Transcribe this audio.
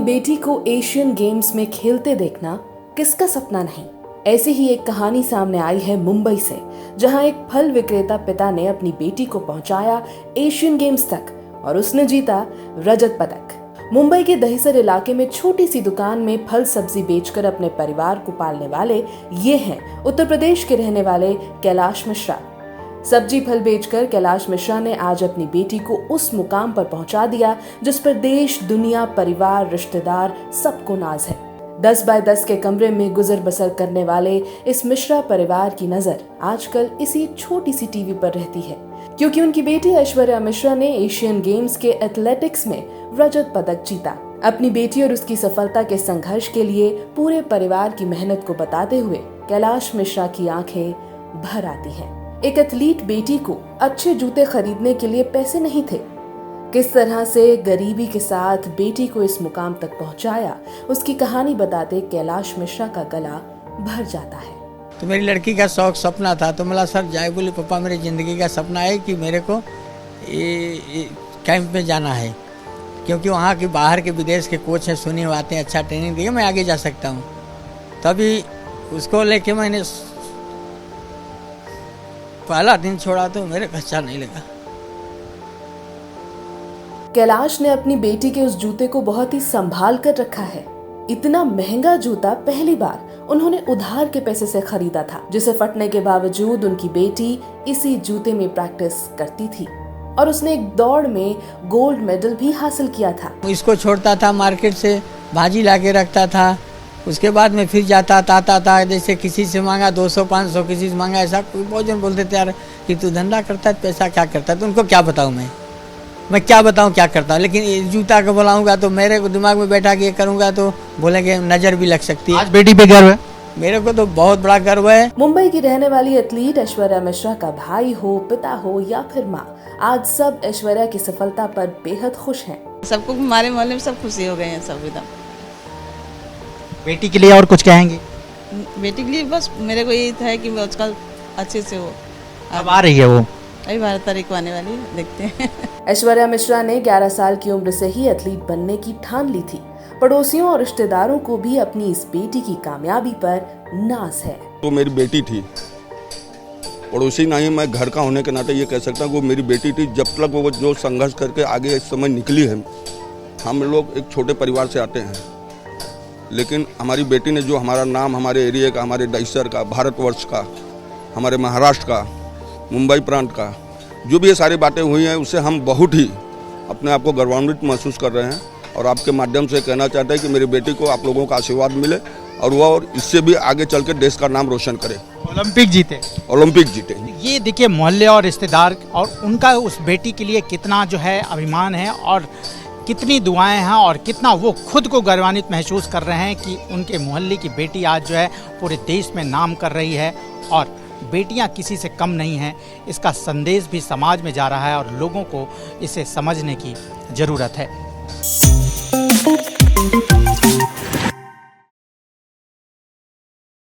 बेटी को Asian games में खेलते देखना किसका सपना नहीं। ऐसी ही एक कहानी सामने आई है मुंबई से, जहां एक फल विक्रेता पिता ने अपनी बेटी को पहुंचाया एशियन गेम्स तक और उसने जीता रजत पदक। मुंबई के दहिसर इलाके में छोटी सी दुकान में फल सब्जी बेचकर अपने परिवार को पालने वाले ये हैं उत्तर प्रदेश के रहने वाले कैलाश मिश्रा। सब्जी फल बेचकर कैलाश मिश्रा ने आज अपनी बेटी को उस मुकाम पर पहुंचा दिया जिस पर देश, दुनिया, परिवार, रिश्तेदार सबको नाज है। 10 बाय 10 के कमरे में गुजर बसर करने वाले इस मिश्रा परिवार की नजर आजकल इसी छोटी सी टीवी पर रहती है, क्योंकि उनकी बेटी ऐश्वर्या मिश्रा ने एशियन गेम्स के एथलेटिक्स में रजत पदक जीता। अपनी बेटी और उसकी सफलता के संघर्ष के लिए पूरे परिवार की मेहनत को बताते हुए कैलाश मिश्रा की आंखें भर आती हैं। एक एथलीट बेटी को अच्छे जूते खरीदने के लिए पैसे नहीं थे। किस तरह से गरीबी के साथ बेटी को इस मुकाम तक पहुंचाया, उसकी कहानी बताते कैलाश मिश्रा का गला भर जाता है। तो मेरी लड़की का शौक सपना था, तो मला सर जाए बोले पापा मेरी ज़िंदगी का सपना है कि मेरे को ये कैंप में जाना है, क्योंकि वहाँ के बाहर के विदेश के कोच हैं, सुनी बातें, अच्छा ट्रेनिंग देंगे, मैं आगे जा सकता हूँ। तभी उसको लेके मैंने पहला दिन छोड़ा तो मेरे को अच्छा नहीं लगा। कैलाश ने अपनी बेटी के उस जूते को बहुत ही संभाल कर रखा है। इतना महंगा जूता पहली बार उन्होंने उधार के पैसे से खरीदा था, जिसे फटने के बावजूद उनकी बेटी इसी जूते में प्रैक्टिस करती थी और उसने एक दौड़ में गोल्ड मेडल भी हासिल किया था। इसको छोड़ता था, मार्केट से भाजी लाके रखता था, उसके बाद में फिर जाता आता था, जैसे किसी से मांगा 200-500, किसी से मांगा ऐसा। बहुत जन बोलते थे यार कि तू धंधा करता है, पैसा क्या करता है। तो उनको क्या बताऊँ मैं क्या बताऊँ क्या करता हूँ। लेकिन जूता को बुलाऊंगा तो मेरे को दिमाग में बैठा के ये करूँगा तो बोलेंगे नज़र भी लग सकती है। आज बेटी पे गर्व है, मेरे को तो बहुत बड़ा गर्व है। मुंबई की रहने वाली एथलीट ऐश्वर्या मिश्रा का भाई हो, पिता हो या फिर माँ, आज सब ऐश्वर्या की सफलता पर बेहद खुश हैं। सबको, हमारे मोहल्ले में सब खुशी हो गए हैं, सब एकदम। बेटी के लिए और कुछ कहेंगे? बेटी के लिए बस मेरे को यही था कि वो आजकल अच्छे से हो। अब आ रही है वो, अभी 12 तारीख को आने वाली है, देखते हैं। ऐश्वर्या मिश्रा ने 11 साल की उम्र से ही एथलीट बनने की ठान ली थी। पड़ोसियों और रिश्तेदारों को भी अपनी इस बेटी की कामयाबी पर नाज है। तो मेरी बेटी थी, पड़ोसी नहीं, मैं घर का होने के नाते ये कह सकता हूँ वो मेरी बेटी थी। जब तक वो जो संघर्ष करके आगे इस समय निकली है, हम लोग एक छोटे परिवार से आते हैं, लेकिन हमारी बेटी ने जो हमारा नाम, हमारे एरिया का, हमारे दहिसर का, भारतवर्ष का, हमारे महाराष्ट्र का, मुंबई प्रांत का, जो भी ये सारी बातें हुई हैं, उससे हम बहुत ही अपने आप को गौरवान्वित महसूस कर रहे हैं। और आपके माध्यम से कहना चाहते हैं कि मेरी बेटी को आप लोगों का आशीर्वाद मिले और वह और इससे भी आगे चल के देश का नाम रोशन करे, ओलंपिक जीते। ये देखिए मोहल्ले और रिश्तेदार और उनका उस बेटी के लिए कितना जो है अभिमान है और कितनी दुआएं हैं और कितना वो खुद को गौरवान्वित महसूस कर रहे हैं कि उनके मोहल्ले की बेटी आज जो है पूरे देश में नाम कर रही है और बेटियां किसी से कम नहीं हैं। इसका संदेश भी समाज में जा रहा है और लोगों को इसे समझने की ज़रूरत है।